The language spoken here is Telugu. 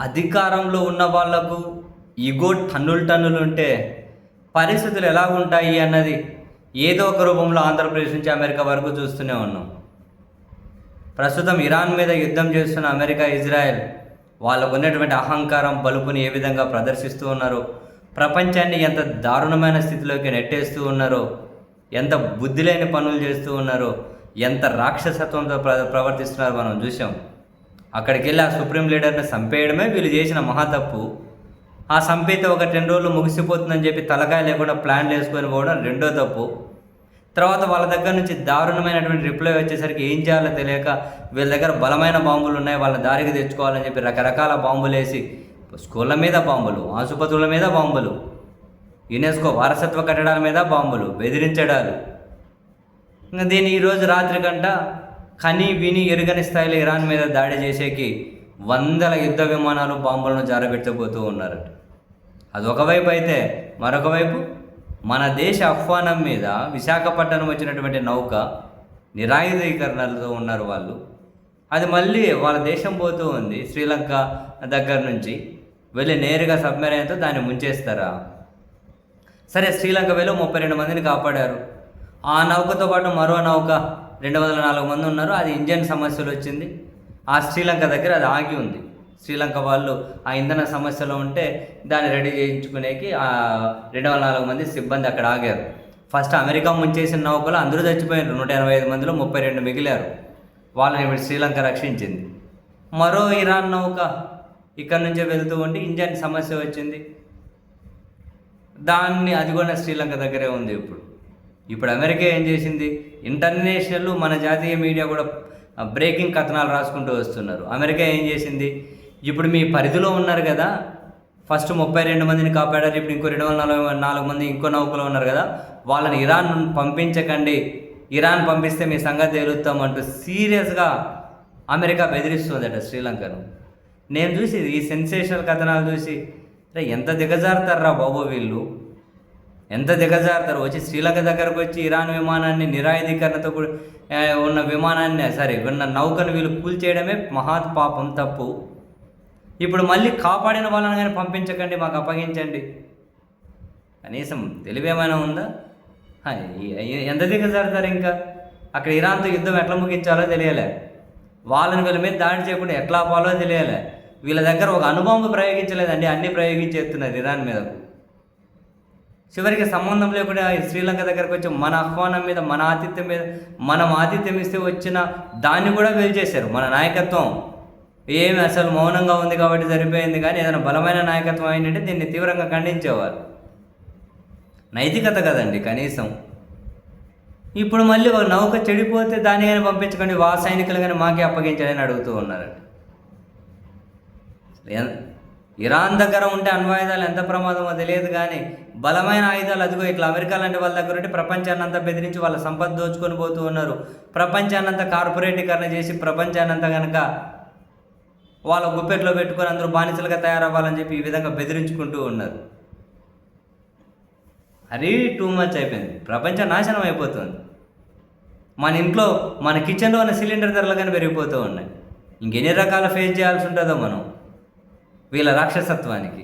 అధికారంలో ఉన్న వాళ్లకు ఈగో టన్నులు టన్నులు ఉంటే పరిస్థితులు ఎలా ఉంటాయి అన్నది ఏదో ఒక రూపంలో ఆంధ్రప్రదేశ్ నుంచి అమెరికా వరకు చూస్తూనే ఉన్నాం. ప్రస్తుతం ఇరాన్ మీద యుద్ధం చేస్తున్న అమెరికా, ఇజ్రాయెల్ వాళ్ళకు ఉన్నటువంటి అహంకారం, బలుపుని ఏ విధంగా ప్రదర్శిస్తూ ఉన్నారో, ప్రపంచాన్ని ఎంత దారుణమైన స్థితిలోకి నెట్టేస్తూ ఉన్నారో, ఎంత బుద్ధి లేని పనులు చేస్తూ ఉన్నారో, ఎంత రాక్షసత్వంతో ప్రవర్తిస్తున్నారో మనం చూసాం. అక్కడికి వెళ్ళి ఆ సుప్రీం లీడర్ని చంపేయడమే వీళ్ళు చేసిన మహా తప్పు. ఆ చంపితే ఒక 10 రోజులు ముగిసిపోతుందని చెప్పి తలకాయ లేకుండా ప్లాన్లు వేసుకొని పోవడం రెండో తప్పు. తర్వాత వాళ్ళ దగ్గర నుంచి దారుణమైనటువంటి రిప్లై వచ్చేసరికి ఏం చేయాలో తెలియక వీళ్ళ దగ్గర బలమైన బాంబులు ఉన్నాయి, వాళ్ళని దారికి తెచ్చుకోవాలని చెప్పి రకరకాల బాంబులు వేసి స్కూళ్ళ మీద బాంబులు, ఆసుపత్రుల మీద బాంబులు, యునెస్కో వారసత్వ కట్టడాల మీద బాంబులు, బెదిరించడాలు. ఇంకా దీన్ని ఈరోజు రాత్రి కంట కని విని ఎరుగని స్థాయిలో ఇరాన్ మీద దాడి చేసేకి వందల యుద్ధ విమానాలు, బాంబులను జారబెట్టబోతూ ఉన్నారట. అది ఒకవైపు అయితే, మరొక వైపు మన దేశ ఆహ్వానం మీద విశాఖపట్నం వచ్చినటువంటి నౌక నిరాయుధీకరణలతో ఉన్నారు వాళ్ళు. అది మళ్ళీ వాళ్ళ దేశం పోతూ ఉంది. శ్రీలంక దగ్గర నుంచి వెళ్ళి నేరుగా సబ్మెరైన్తో దాన్ని ముంచేస్తారా? సరే, శ్రీలంక వెళ్ళి 32 మందిని కాపాడారు. ఆ నౌకతో పాటు మరో నౌక 204 మంది ఉన్నారు. అది ఇంజన్ సమస్యలు వచ్చింది. ఆ శ్రీలంక దగ్గర అది ఆగి ఉంది. శ్రీలంక వాళ్ళు ఆ ఇంధన సమస్యలో ఉంటే దాన్ని రెడీ చేయించుకునేకి 204 మంది సిబ్బంది అక్కడ ఆగారు. ఫస్ట్ అమెరికా ముంచేసిన నౌకలు అందరూ చచ్చిపోయారు. 185 మందిలో 32 మిగిలారు. వాళ్ళని ఇప్పుడు శ్రీలంక రక్షించింది. మరో ఇరాన్ నౌక ఇక్కడ నుంచే వెళ్తూ ఉండి ఇంజన్ సమస్య వచ్చింది. అది కూడా శ్రీలంక దగ్గరే ఉంది. ఇప్పుడు అమెరికా ఏం చేసింది? ఇంటర్నేషనల్, మన జాతీయ మీడియా కూడా బ్రేకింగ్ కథనాలు రాసుకుంటూ వస్తున్నారు. అమెరికా ఏం చేసింది? ఇప్పుడు మీ పరిధిలో ఉన్నారు కదా, ఫస్ట్ 32 మందిని కాపాడారు, ఇప్పుడు ఇంకో 244 మంది ఇంకో నౌకలో ఉన్నారు కదా, వాళ్ళని ఇరాన్ పంపించకండి, ఇరాన్ పంపిస్తే మీ సంగతి తేలుస్తామంటూ సీరియస్గా అమెరికా బెదిరిస్తుందట శ్రీలంకను. నేను చూసి ఈ సెన్సేషనల్ కథనాలు చూసి ఎంత దిగజారుతారా బాబు వీళ్ళు, ఎంత దిగజారుతారు. వచ్చి శ్రీలంక దగ్గరకు వచ్చి ఇరాన్ విమానాన్ని, నిరాయుధీకరణతో ఉన్న విమానాన్ని, ఉన్న నౌకను వీళ్ళు కూల్చేయడమే మహాపాపం, తప్పు. ఇప్పుడు మళ్ళీ కాపాడిన వాళ్ళని కానీ పంపించకండి, మాకు అప్పగించండి. కనీసం తెలివేమైనా ఉందా? ఎంత దిగజారుతారు? ఇంకా అక్కడ ఇరాన్తో యుద్ధం ఎట్లా ముగించాలో తెలియలే, వాళ్ళని వీళ్ళ మీద దాడి చేయకుండా ఎట్లా ఆపాలో తెలియలే. వీళ్ళ దగ్గర ఒక అణుబాంబు ప్రయోగించలేదండి, అన్నీ ప్రయోగించేస్తున్నారు ఇరాన్ మీద. చివరికి సంబంధం లేకుండా శ్రీలంక దగ్గరకు వచ్చి మన ఆహ్వానం మీద, మన ఆతిథ్యం మీద, మనం ఆతిథ్యం ఇస్తే వచ్చిన దాన్ని కూడా చేశారు. మన నాయకత్వం ఏమి అసలు మౌనంగా ఉంది కాబట్టి సరిపోయింది, కానీ ఏదైనా బలమైన నాయకత్వం ఏంటంటే దీన్ని తీవ్రంగా ఖండించేవారు. నైతికత కదండి కనీసం. ఇప్పుడు మళ్ళీ ఒక నౌక చెడిపోతే దాన్ని కానీ పంపించకండి, సైనికులు కానీ మాకే అప్పగించాలని అడుగుతూ ఉన్నారండి. ఇరాన్ దగ్గర ఉంటే అణ్వాయుధాలు ఎంత ప్రమాదమో తెలియదు, కానీ బలమైన ఆయుధాలు అదిగో ఇట్లా అమెరికా లాంటి వాళ్ళ దగ్గర ఉంటే ప్రపంచాన్నంతా బెదిరించి వాళ్ళ సంపద దోచుకొని పోతూ ఉన్నారు. ప్రపంచాన్నంతా కార్పొరేటీకరణ చేసి ప్రపంచాన్నంతా కనుక వాళ్ళ గుప్పెట్లో పెట్టుకొని అందరూ బానిసలుగా తయారవ్వాలని చెప్పి ఈ విధంగా బెదిరించుకుంటూ ఉన్నారు. అది టూ మచ్ అయిపోయింది. ప్రపంచం నాశనం అయిపోతుంది. మన ఇంట్లో, మన కిచెన్లో ఉన్న సిలిండర్ ధరలు కానీ పెరిగిపోతూ ఉన్నాయి. ఇంకెన్ని రకాల ఫేస్ చేయాల్సి ఉంటుందో మనం వీళ్ళ రాక్షసత్వానికి.